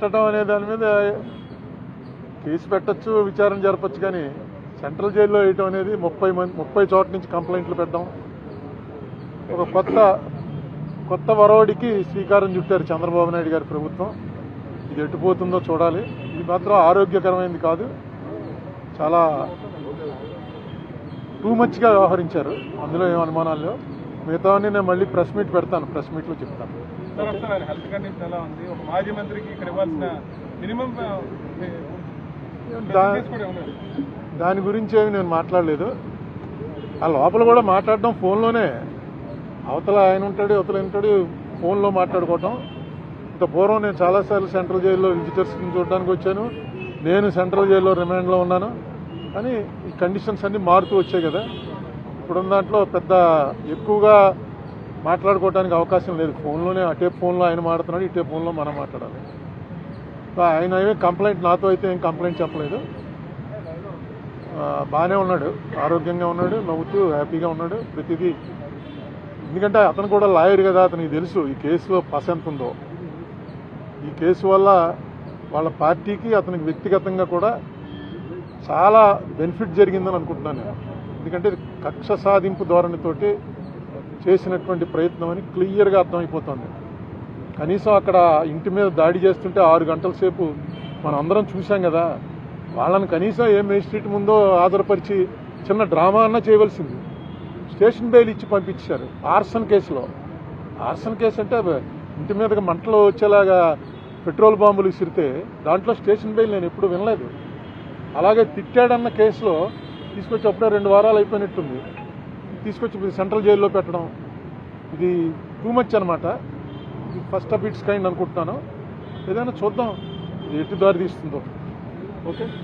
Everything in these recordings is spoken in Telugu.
పెట్టడం అనే దాని మీద కేసు పెట్టచ్చు, విచారణ జరపచ్చు, కానీ సెంట్రల్ జైల్లో వేయటం అనేది 30 చోట్ల నుంచి కంప్లైంట్లు పెట్టడం, ఒక కొత్త వరవడికి శ్రీకారం చుట్టారు చంద్రబాబు నాయుడు గారి ప్రభుత్వం. ఇది ఎట్టుపోతుందో చూడాలి. ఇది మాత్రం ఆరోగ్యకరమైనది కాదు, చాలా టూ మచ్గా వ్యవహరించారు, అందులో ఏం అనుమానాలు లేవు. మిగతావన్నీ నేను మళ్ళీ ప్రెస్ మీట్ పెడతాను, ప్రెస్ మీట్లో చెప్తాను. హెల్త్ కండిషన్ ఎలా ఉంది? ఒక మాజీ మంత్రికి ఇక్కడ ఇవ్వాల్సిన మినిమం దాని గురించి ఏమి నేను మాట్లాడలేదు. ఆ లోపల కూడా మాట్లాడడం ఫోన్లోనే, అవతల ఆయన ఉంటాడు, అవతల ఉంటాడు, ఫోన్లో మాట్లాడుకోవటం. ఇంత పూర్వం నేను చాలాసార్లు సెంట్రల్ జైల్లో విజిటర్స్ని చూడడానికి వచ్చాను, నేను సెంట్రల్ జైల్లో రిమాండ్లో ఉన్నాను. కానీ ఈ కండిషన్స్ అన్నీ మారుతూ వచ్చాయి కదా. ఇప్పుడున్న దాంట్లో పెద్ద ఎక్కువగా మాట్లాడుకోవడానికి అవకాశం లేదు. ఫోన్లోనే, అటే ఫోన్లో ఆయన మాట్లాడుతున్నాడు, ఇటే ఫోన్లో మనం మాట్లాడాలి. ఆయన ఏమీ కంప్లైంట్, నాతో అయితే ఏం కంప్లైంట్ చెప్పలేదు. బాగానే ఉన్నాడు, ఆరోగ్యంగా ఉన్నాడు, నవ్వుతూ హ్యాపీగా ఉన్నాడు ప్రతిదీ. ఎందుకంటే అతను కూడా లాయర్ కదా, అతనికి తెలుసు ఈ కేసులో పస ఎంత ఉందో. ఈ కేసు వల్ల వాళ్ళ పార్టీకి, అతనికి వ్యక్తిగతంగా కూడా చాలా బెనిఫిట్ జరిగిందని అనుకుంటున్నాను నేను. ఎందుకంటే కక్ష సాధింపు ధోరణితోటి చేసినటువంటి ప్రయత్నం అని క్లియర్గా అర్థమైపోతుంది. కనీసం అక్కడ ఇంటి మీద దాడి చేస్తుంటే 6 గంటల సేపు మనం అందరం చూసాం కదా. వాళ్ళని కనీసం ఏ మేజిస్ట్రేట్ ముందో ఆధారపరిచి చిన్న డ్రామా అన్నా చేయవలసింది. స్టేషన్ బెయిల్ ఇచ్చి పంపించారు ఆర్సన్ కేసులో. ఆర్సన్ కేసు అంటే ఇంటి మీదకి మంటలు వచ్చేలాగా పెట్రోల్ బాంబులు విసిరితే దాంట్లో స్టేషన్ బెయిల్ నేను ఎప్పుడు వినలేదు. అలాగే తిట్టాడన్న కేసులో తీసుకొచ్చి అప్పుడే 2 వారాలు అయిపోయినట్టుంది, తీసుకొచ్చి సెంట్రల్ జైల్లో పెట్టడం, ఇది టూ మచ్ అనమాట. ఇది ఫస్ట్ ఆఫ్ ఇట్స్ కైండ్ అనుకుంటున్నాను. ఏదైనా చూద్దాం ఇది ఎటు దారి తీస్తుందో. ఓకే అండి.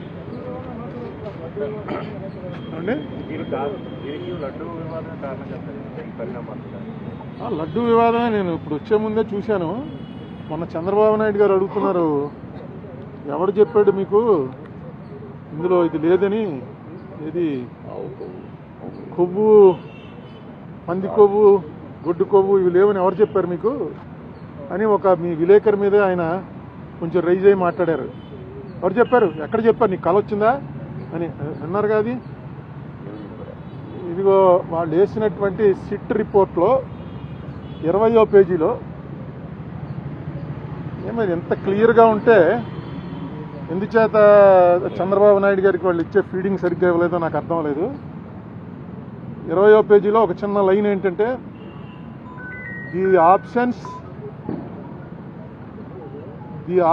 లడ్డూ వివాదమే నేను ఇప్పుడు వచ్చే ముందే చూశాను. మొన్న చంద్రబాబు నాయుడు గారు అడుగుతున్నారు, ఎవడు చెప్పాడు మీకు ఇందులో ఇది లేదని, ఇది కొవ్వు, పంది కొవ్వు, గొడ్డు కొవ్వు ఇవి లేవని ఎవరు చెప్పారు మీకు అని ఒక మీ విలేకరు మీద ఆయన కొంచెం రైజ్ అయ్యి మాట్లాడారు. ఎవరు చెప్పారు, ఎక్కడ చెప్పారు, నీకు కల వచ్చిందా అని అన్నారు కదా. అది ఇదిగో వాళ్ళు వేసినటువంటి సిట్ రిపోర్ట్లో 20వ పేజీలో ఏమైనా ఎంత క్లియర్గా ఉంటే, ఎందుచేత చంద్రబాబు నాయుడు గారికి వాళ్ళు ఇచ్చే ఫీడింగ్ సరిగ్గా ఇవ్వలేదో నాకు అర్థం లేదు. 20వ పేజీలో ఒక చిన్న లైన్ ఏంటంటే, the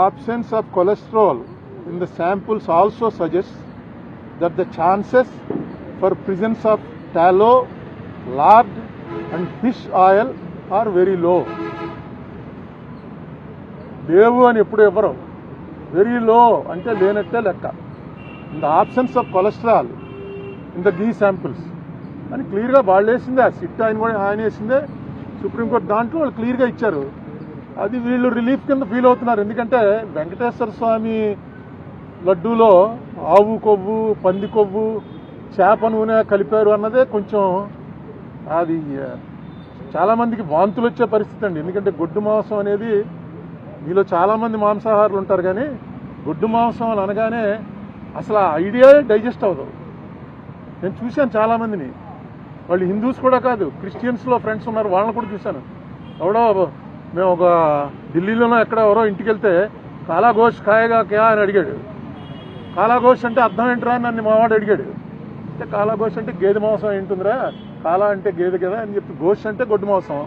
absence of cholesterol in the samples also suggests that the chances for presence of tallow, lard and fish oil are very low. లేవు అని ఎప్పుడు ఎవరు, వెరీ లో అంటే లేనట్టే లెక్క. In the absence of cholesterol in the ghee samples అని క్లియర్గా వాళ్ళు వేసిందే. ఆ సిట్ ఆయన వేసిందే, సుప్రీంకోర్టు దాంట్లో వాళ్ళు క్లియర్గా ఇచ్చారు. అది వీళ్ళు రిలీఫ్ కింద ఫీల్ అవుతున్నారు. ఎందుకంటే వెంకటేశ్వర స్వామి లడ్డూలో ఆవు కొవ్వు, పంది కొవ్వు, చేప నూనె కలిపారు అన్నదే కొంచెం అది చాలామందికి వాంతులు వచ్చే పరిస్థితి అండి. ఎందుకంటే గొడ్డు మాంసం అనేది, మీలో చాలామంది మాంసాహారులు ఉంటారు, కానీ గొడ్డు మాంసం అనగానే అసలు ఆ ఐడియా డైజెస్ట్ అవ్వదు. నేను చూశాను చాలామందిని, వాళ్ళు హిందూస్ కూడా కాదు, క్రిస్టియన్స్లో ఫ్రెండ్స్ ఉన్నారు, వాళ్ళని కూడా చూశాను. ఎవడో మేము ఒక ఢిల్లీలోనో ఎక్కడ ఎవరో ఇంటికి వెళ్తే కాలా గోష్ ఖాయేగా క్యా అని అడిగాడు. కాలా గోష్ అంటే అర్థం ఏంట్రా అని నన్ను మావాడు అడిగాడు. అంటే కాలా గోష్ అంటే గేదె మాంసం ఏంటుందిరా, కాలా అంటే గేదె కదా అని చెప్పి, గోష్ అంటే గొడ్డు మాంసం,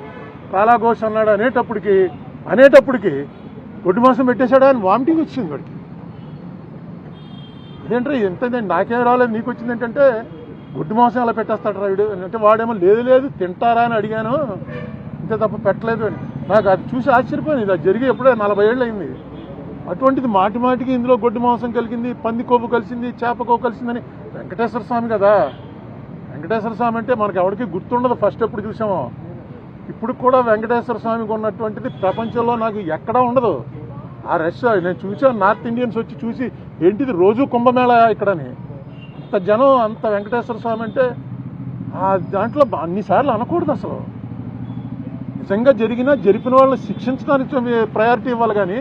కాలా గోష్ అన్నాడు. అనేటప్పటికి గొడ్డు మాంసం పెట్టేశాడా అని వామిటింగ్ వచ్చింది వాడికి. అదేంట్రా ఎంతండి, నాకేం రాలేదు నీకు వచ్చింది ఏంటంటే గొడ్డు మాంసం అలా పెట్టేస్తాడు రాయుడు అంటే, వాడేమో లేదు తింటారా అని అడిగాను, ఇంతే తప్ప పెట్టలేదు అని. నాకు అది చూసి ఆశ్చర్యపోయింది. ఇది జరిగి ఎప్పుడే 40 ఏళ్ళు అయింది. అటువంటిది మాటికి ఇందులో గొడ్డు మాంసం కలిగింది, పంది కొవ్వు కలిసింది, చేప కొవ్వు కలిసిందని. వెంకటేశ్వర స్వామి కదా, వెంకటేశ్వర స్వామి అంటే మనకు ఎవరికి గుర్తుండదు ఫస్ట్ ఎప్పుడు చూసామో. ఇప్పుడు కూడా వెంకటేశ్వర స్వామికి ఉన్నటువంటిది ప్రపంచంలో నాకు ఎక్కడా ఉండదు. ఆ రష్ నేను చూసాను, నార్త్ ఇండియన్స్ వచ్చి చూసి ఏంటిది రోజు కుంభమేళ ఇక్కడని, అంత జనం, అంత వెంకటేశ్వర స్వామి అంటే ఆ దాంట్లో అన్నిసార్లు అనకూడదు. అసలు నిజంగా జరిపిన వాళ్ళని శిక్షించడానికి ప్రయారిటీ ఇవ్వాలి, కానీ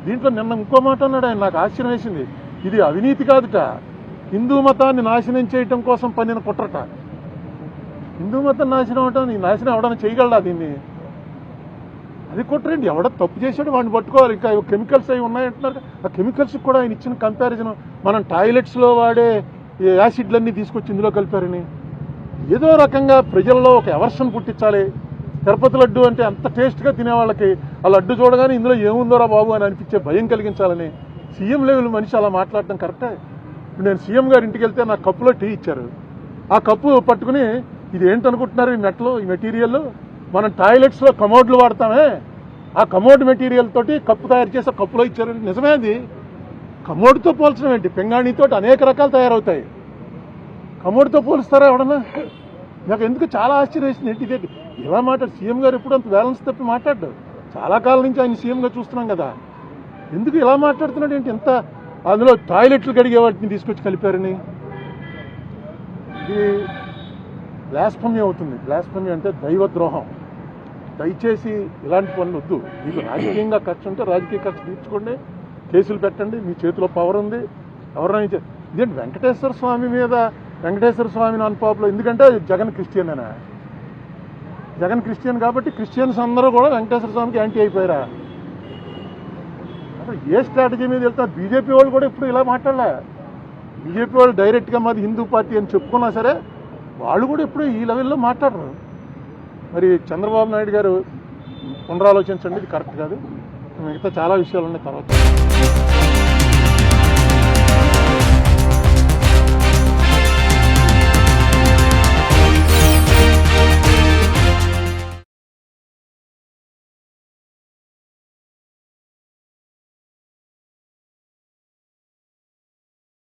దీంట్లో నిన్న ఇంకో మాట అన్నాడు ఆయన, నాకు ఆశ్చర్యం వేసింది. ఇది అవినీతి కాదుట, హిందూ మతాన్ని నాశనం చేయటం కోసం పన్నిన కుట్రట. హిందూ మతం నాశనం అవటం, నీ నాశనం ఎవడన్నా చేయగలడా దీన్ని? అది కుట్రండి. ఎవడో తప్పు చేశాడు వాడిని పట్టుకోవాలి. ఇంకా కెమికల్స్ అవి ఉన్నాయంటున్నారు. ఆ కెమికల్స్ కూడా ఆయన ఇచ్చిన కంపారిజన్, మనం టాయిలెట్స్లో వాడే యాసిడ్లన్నీ తీసుకొచ్చి ఇందులో కలిపారని, ఏదో రకంగా ప్రజల్లో ఒక ఎవర్షన్ పుట్టించాలి. తిరుపతి లడ్డు అంటే అంత టేస్ట్గా తినేవాళ్ళకి ఆ లడ్డు చూడగానే ఇందులో ఏముందోరా బాబు అని అనిపించే భయం కలిగించాలని సీఎం లెవెల్ మనిషి అలా మాట్లాడటం కరెక్టే? ఇప్పుడు నేను సీఎం గారి ఇంటికి వెళ్తే నాకు కప్పులో టీ ఇచ్చారు. ఆ కప్పు పట్టుకుని ఇది ఏంటనుకుంటున్నారు ఈ మెట్లో, ఈ మెటీరియల్ మనం టాయిలెట్స్లో కమోడ్లు వాడతామే, ఆ కమోడ్ మెటీరియల్ తోటి కప్పు తయారు చేసి కప్పులో ఇచ్చారు. నిజమే, అది కమోడ్తో పోల్చడం ఏంటి? పింగాణితో అనేక రకాలు తయారవుతాయి, కమోడ్తో పోలుస్తారా ఎవడన్నా? నాకు ఎందుకు చాలా ఆశ్చర్యం వేసింది. ఏంటి ఇదే ఇలా మాట్లాడు సీఎం గారు? ఎప్పుడు అంత బ్యాలెన్స్ తప్పి మాట్లాడ్డు. చాలా కాలం నుంచి ఆయన సీఎంగా చూస్తున్నాం కదా, ఎందుకు ఇలా మాట్లాడుతున్నాడు ఏంటి? ఎంత అందులో టాయిలెట్లు కడిగే వాటిని తీసుకొచ్చి కలిపారని. ఇది బ్లాస్ఫమీ అవుతుంది. బ్లాస్ఫమీ అంటే దైవద్రోహం. దయచేసి ఇలాంటి పనులు వద్దు. మీకు రాజకీయంగా ఖర్చు ఉంటే రాజకీయ ఖర్చు తీర్చుకోండి, కేసులు పెట్టండి, మీ చేతిలో పవర్ ఉంది. ఎవరైనా ఇదేంటి వెంకటేశ్వర స్వామి మీద, వెంకటేశ్వర స్వామిని అన్పాపులో, ఎందుకంటే జగన్ క్రిస్టియనేనా? జగన్ క్రిస్టియన్ కాబట్టి క్రిస్టియన్స్ అందరూ కూడా వెంకటేశ్వర స్వామికి యాంటీ అయిపోయారా? అసలు ఏ స్ట్రాటజీ మీద వెళ్తున్నారు? బీజేపీ వాళ్ళు కూడా ఇప్పుడు ఇలా మాట్లాడలే. బీజేపీ వాళ్ళు డైరెక్ట్గా మాది హిందూ పార్టీ అని చెప్పుకున్నా సరే వాళ్ళు కూడా ఇప్పుడు ఈ లెవెల్లో మాట్లాడరు. మరి చంద్రబాబు నాయుడు గారు పునరాలోచించండి, ఇది కరెక్ట్ కాదు. మిగతా చాలా విషయాలు ఉన్నాయి తర్వాత.